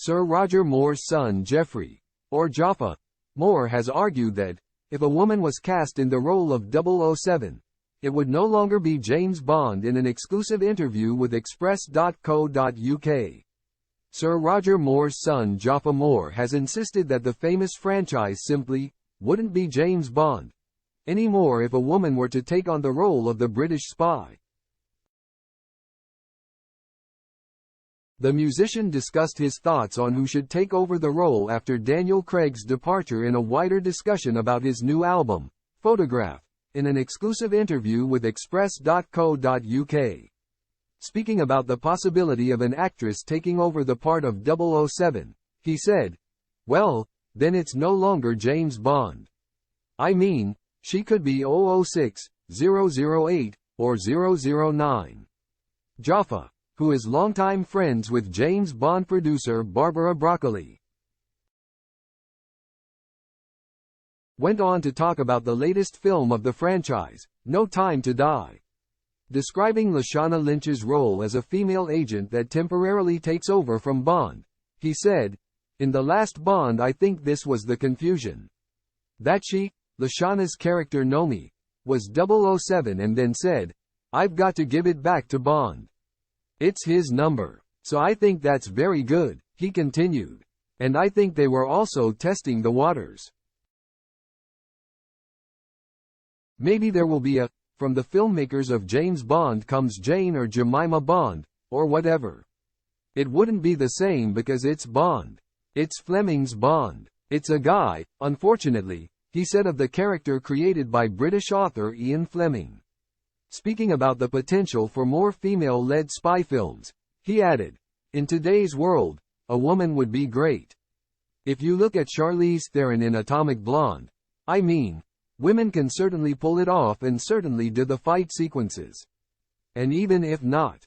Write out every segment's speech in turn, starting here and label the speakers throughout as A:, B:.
A: Sir Roger Moore's son Geoffrey, or Jaffa, Moore has argued that, if a woman was cast in the role of 007, it would no longer be James Bond. In an exclusive interview with Express.co.uk, Sir Roger Moore's son Jaffa Moore has insisted that the famous franchise simply wouldn't be James Bond anymore if a woman were to take on the role of the British spy. The musician discussed his thoughts on who should take over the role after Daniel Craig's departure in a wider discussion about his new album, Photograph, in an exclusive interview with Express.co.uk. Speaking about the possibility of an actress taking over the part of 007, he said, "Well, then it's no longer James Bond. I mean, she could be 006, 008, or 009. Jaffa, who is longtime friends with James Bond producer Barbara Broccoli, went on to talk about the latest film of the franchise, No Time to Die. Describing Lashana Lynch's role as a female agent that temporarily takes over from Bond, he said, "In the last Bond I think this was the confusion. That she, Lashana's character Nomi, was 007 and then said, I've got to give it back to Bond. It's his number. So I think that's very good," he continued. "And I think they were also testing the waters. Maybe there will be a, from the filmmakers of James Bond comes Jane or Jemima Bond, or whatever. It wouldn't be the same because it's Bond. It's Fleming's Bond. It's a guy, unfortunately," he said of the character created by British author Ian Fleming. Speaking about the potential for more female-led spy films, he added, "In today's world, a woman would be great. If you look at Charlize Theron in Atomic Blonde, I mean, women can certainly pull it off and certainly do the fight sequences. And even if not,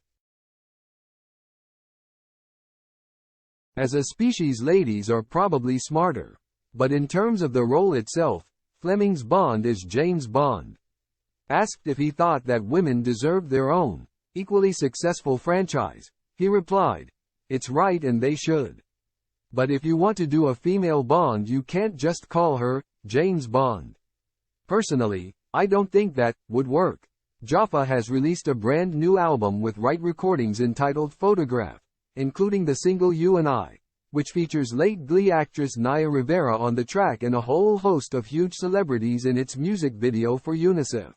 A: as a species ladies are probably smarter. But in terms of the role itself, Fleming's Bond is James Bond." Asked if he thought that women deserved their own, equally successful franchise, he replied, "It's right and they should. But if you want to do a female Bond you can't just call her James Bond. Personally, I don't think that would work." Jaffa has released a brand new album with Right Recordings entitled Photograph, including the single You and I, which features late Glee actress Naya Rivera on the track and a whole host of huge celebrities in its music video for UNICEF.